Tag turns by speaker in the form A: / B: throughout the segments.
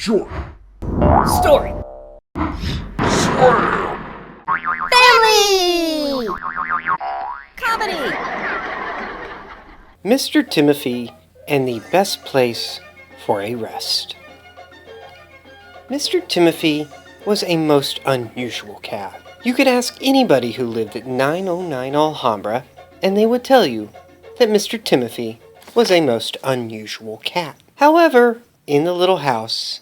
A: Sure.
B: Story.
A: Slam!
B: Family. Comedy.
C: Mr. Timofy and the best place for a rest. Mr. Timofy was a most unusual cat. You could ask anybody who lived at 909 Alhambra, and they would tell you that Mr. Timofy was a most unusual cat. However, in the little house,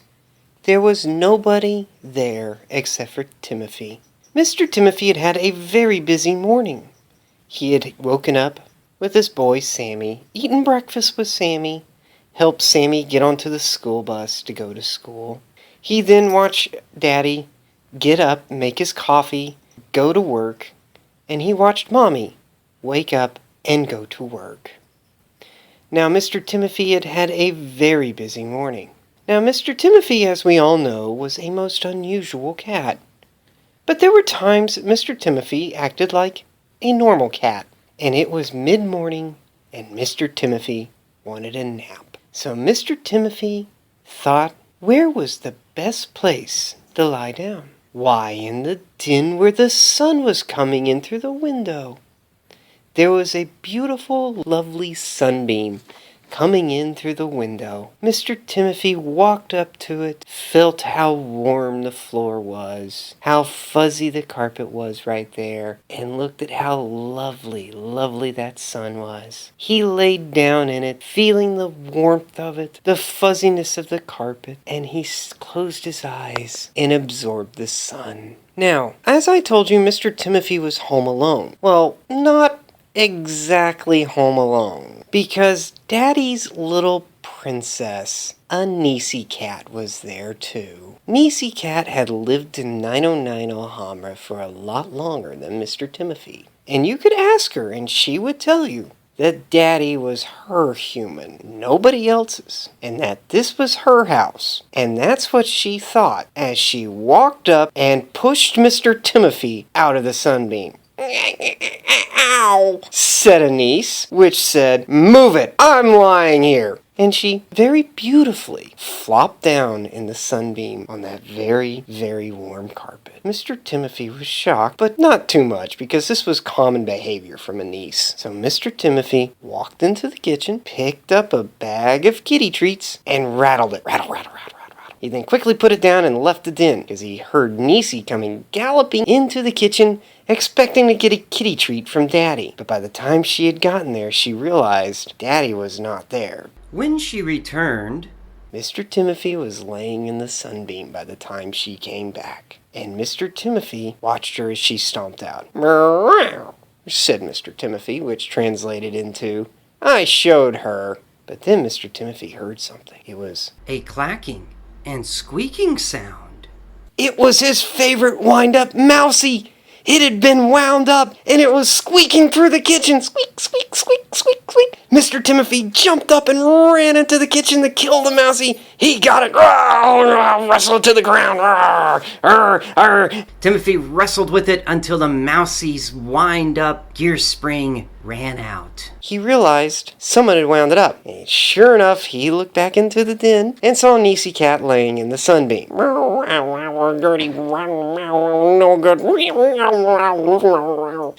C: there was nobody there except for Timofy. Mr. Timofy had had a very busy morning. He had woken up with his boy Sammy, eaten breakfast with Sammy, helped Sammy get onto the school bus to go to school. He then watched Daddy get up, make his coffee, go to work, and he watched Mommy wake up and go to work. Now, Mr. Timofy had had a very busy morning. Now, Mr. Timofy, as we all know, was a most unusual cat. But there were times that Mr. Timofy acted like a normal cat, and it was mid-morning, and Mr. Timofy wanted a nap. So Mr. Timofy thought, where was the best place to lie down? Why, in the den where the sun was coming in through the window. There was a beautiful, lovely sunbeam coming in through the window. Mr. Timofy walked up to it, felt how warm the floor was, how fuzzy the carpet was right there, and looked at how lovely, lovely that sun was. He laid down in it, feeling the warmth of it, the fuzziness of the carpet, and he closed his eyes and absorbed the sun. Now, as I told you, Mr. Timofy was home alone. Well, not exactly home alone, because Daddy's little princess, Anisy Cat, was there too. Anisy Cat had lived in 909 Alhambra for a lot longer than Mr. Timofy. And you could ask her and she would tell you that Daddy was her human, nobody else's, and that this was her house. And that's what she thought as she walked up and pushed Mr. Timofy out of the sunbeam. "Ow," said Anisy, which said, "Move it, I'm lying here." And she very beautifully flopped down in the sunbeam on that very, very warm carpet. Mr. Timofy was shocked, but not too much, because this was common behavior from Anisy. So Mr. Timofy walked into the kitchen, picked up a bag of kitty treats, and rattled it. Rattle, rattle, rattle. He then quickly put it down and left the den, because he heard Anisy coming galloping into the kitchen, expecting to get a kitty treat from Daddy. But by the time she had gotten there, she realized Daddy was not there. When she returned, Mr. Timofy was laying in the sunbeam by the time she came back. And Mr. Timofy watched her as she stomped out. "Meow," said Mr. Timofy, which translated into, "I showed her." But then Mr. Timofy heard something. It was a clacking and squeaking sound. It was his favorite wind-up Mousie. It had been wound up, and it was squeaking through the kitchen. Squeak, squeak, squeak, squeak, squeak. Mr. Timofy jumped up and ran into the kitchen to kill the Mousie. He got it. Wrestled to the ground. Timofy wrestled with it until the Mousie's wind-up gear spring ran out. He realized someone had wound it up. And sure enough, he looked back into the den and saw Anisy Cat laying in the sunbeam. Dirty, no good.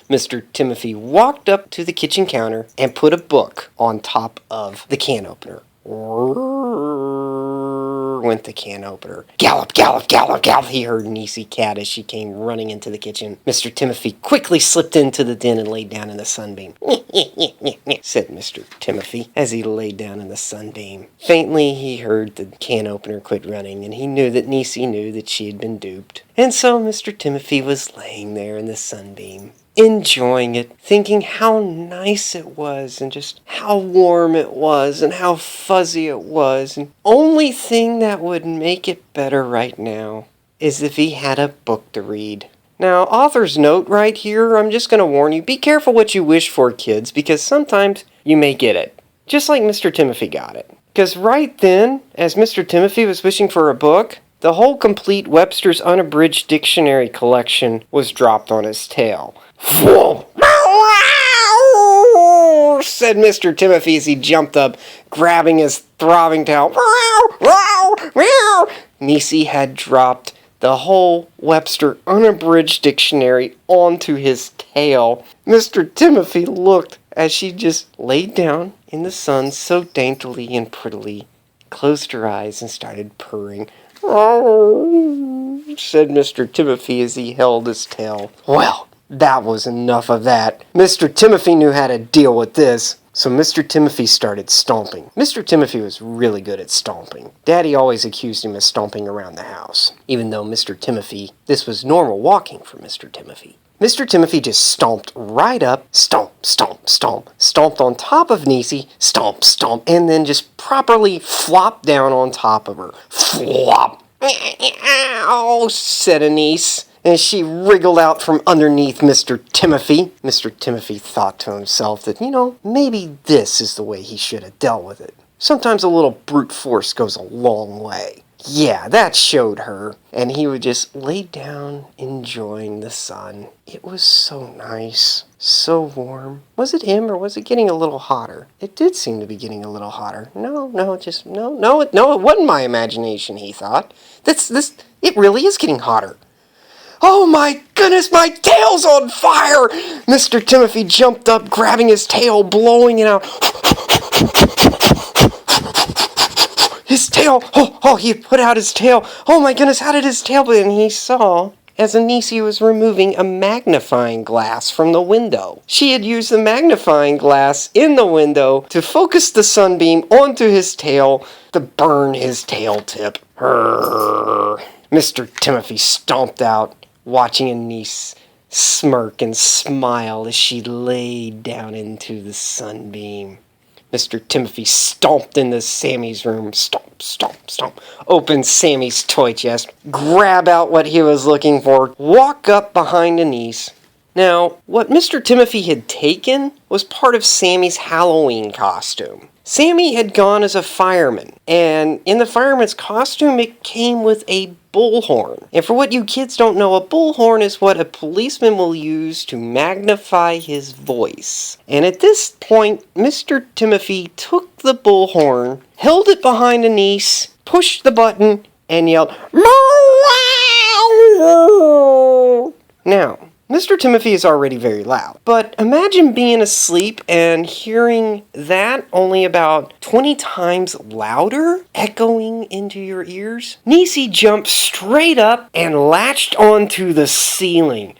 C: Mr. Timofy walked up to the kitchen counter and put a book on top of the can opener. Went the can opener. Gallop, gallop, gallop, gallop, he heard Anisy Cat as she came running into the kitchen. Mr. Timofy quickly slipped into the den and laid down in the sunbeam. Said Mr. Timofy as he laid down in the sunbeam. Faintly, he heard the can opener quit running, and he knew that Anisy knew that she had been duped. And so Mr. Timofy was laying there in the sunbeam, enjoying it, thinking how nice it was and just how warm it was and how fuzzy it was. And only thing that would make it better right now is if he had a book to read. Now, author's note right here, I'm just going to warn you, be careful what you wish for, kids, because sometimes you may get it. Just like Mr. Timofy got it. Because right then, as Mr. Timofy was wishing for a book, the whole complete Webster's Unabridged Dictionary collection was dropped on his tail. Whoa! Said Mr. Timofy as he jumped up, grabbing his throbbing tail. Anisy had dropped the whole Webster Unabridged Dictionary onto his tail. Mr. Timofy looked as she just laid down in the sun so daintily and prettily, closed her eyes and started purring. "Oh," said Mr. Timofy as he held his tail. Well, that was enough of that. Mr. Timofy knew how to deal with this. So Mr. Timofy started stomping. Mr. Timofy was really good at stomping. Daddy always accused him of stomping around the house. Even though Mr. Timofy, this was normal walking for Mr. Timofy. Mr. Timofy just stomped right up, stomp, stomp, stomp, stomped on top of Anisy, stomp, stomp, and then just properly flopped down on top of her. Flop! "Ow," said Anisy, as she wriggled out from underneath Mr. Timofy. Mr. Timofy thought to himself that, maybe this is the way he should have dealt with it. Sometimes a little brute force goes a long way. Yeah, that showed her. And he would just lay down, enjoying the sun. It was so nice. So warm. Was it him, or was it getting a little hotter? It did seem to be getting a little hotter. No, it wasn't my imagination, he thought. It really is getting hotter. "Oh my goodness, my tail's on fire!" Mr. Timofy jumped up, grabbing his tail, blowing it out. His tail! Oh, he put out his tail. Oh my goodness, how did his tail... And he saw, as Anisy was removing a magnifying glass from the window. She had used the magnifying glass in the window to focus the sunbeam onto his tail to burn his tail tip. Mr. Timofy stomped out, watching Anisy smirk and smile as she laid down into the sunbeam. Mr. Timofy stomped into Sammy's room. Stomp, stomp, stomp. Opened Sammy's toy chest. Grab out what he was looking for. Walk up behind Anisy. Now, what Mr. Timofy had taken was part of Sammy's Halloween costume. Sammy had gone as a fireman, and in the fireman's costume, it came with a bullhorn. And for what you kids don't know, a bullhorn is what a policeman will use to magnify his voice. And at this point, Mr. Timofy took the bullhorn, held it behind Anisy, pushed the button, and yelled, "Meow!" Now, Mr. Timofy is already very loud, but imagine being asleep and hearing that only about 20 times louder, echoing into your ears. Anisy jumped straight up and latched onto the ceiling.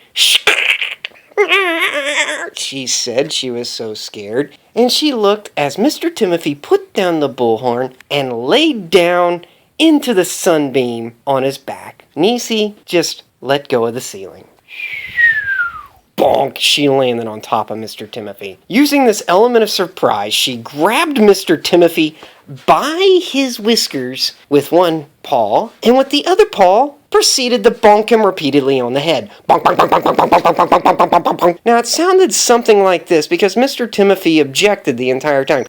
C: She said she was so scared, and she looked as Mr. Timofy put down the bullhorn and laid down into the sunbeam on his back. Anisy just let go of the ceiling. Bonk! She landed on top of Mr. Timofy. Using this element of surprise, she grabbed Mr. Timofy by his whiskers with one paw, and with the other paw proceeded to bonk him repeatedly on the head. Bonk, bonk, bonk, bonk, bonk, bonk, bonk, bonk, bonk, bonk, bonk, bonk. Now, it sounded something like this because Mr. Timofy objected the entire time.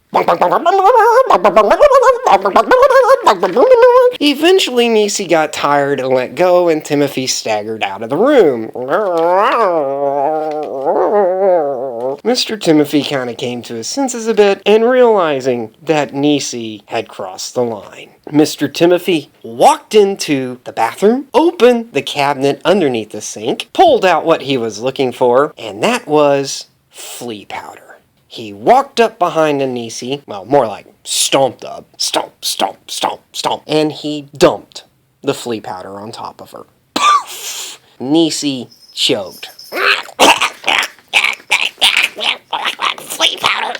C: Eventually, Anisy got tired and let go, and Timofy staggered out of the room. Mr. Timofy kind of came to his senses a bit, and realizing that Anisy had crossed the line, Mr. Timofy walked into the bathroom, opened the cabinet underneath the sink, pulled out what he was looking for, and that was flea powder. He walked up behind Anisy, well, more like stomped up, stomp, stomp, stomp, stomp, and he dumped the flea powder on top of her. Poof! Anisy choked. Flea powder!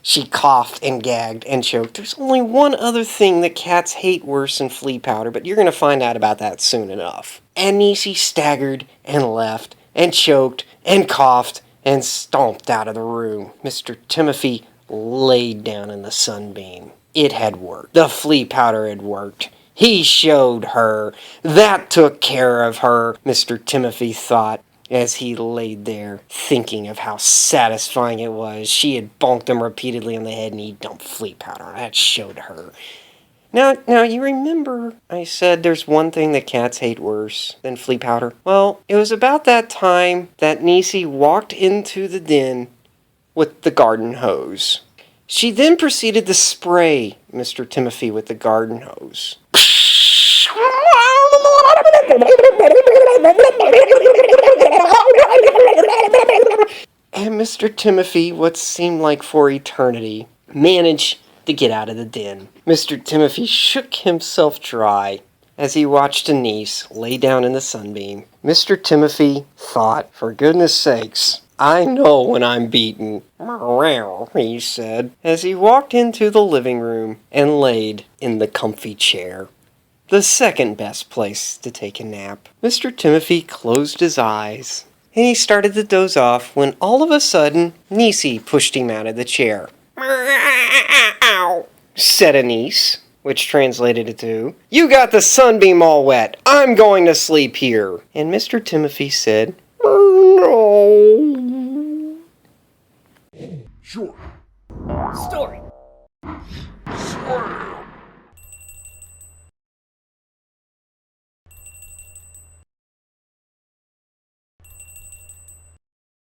C: She coughed and gagged and choked. There's only one other thing that cats hate worse than flea powder, but you're going to find out about that soon enough. Anisy staggered and left and choked and coughed and stomped out of the room. Mr. Timofy laid down in the sunbeam. It had worked. The flea powder had worked. He showed her. That took care of her, Mr. Timofy thought, as he laid there thinking of how satisfying it was. She had bonked him repeatedly on the head and he dumped flea powder. That showed her. Now, you remember I said there's one thing that cats hate worse than flea powder? Well, it was about that time that Anisy walked into the den with the garden hose. She then proceeded to spray Mr. Timofy with the garden hose. And Mr. Timofy, what seemed like for eternity, managed to get out of the den. Mr. Timofy shook himself dry as he watched Anisy lay down in the sunbeam. Mr. Timofy thought, for goodness sakes, I know when I'm beaten, he said, as he walked into the living room and laid in the comfy chair. The second best place to take a nap. Mr. Timofy closed his eyes, and he started to doze off when all of a sudden, Anisy pushed him out of the chair. Said Anisy, which translated to, "You got the sunbeam all wet. I'm going to sleep here." And Mr. Timofy said, "No."
B: Sure. Story.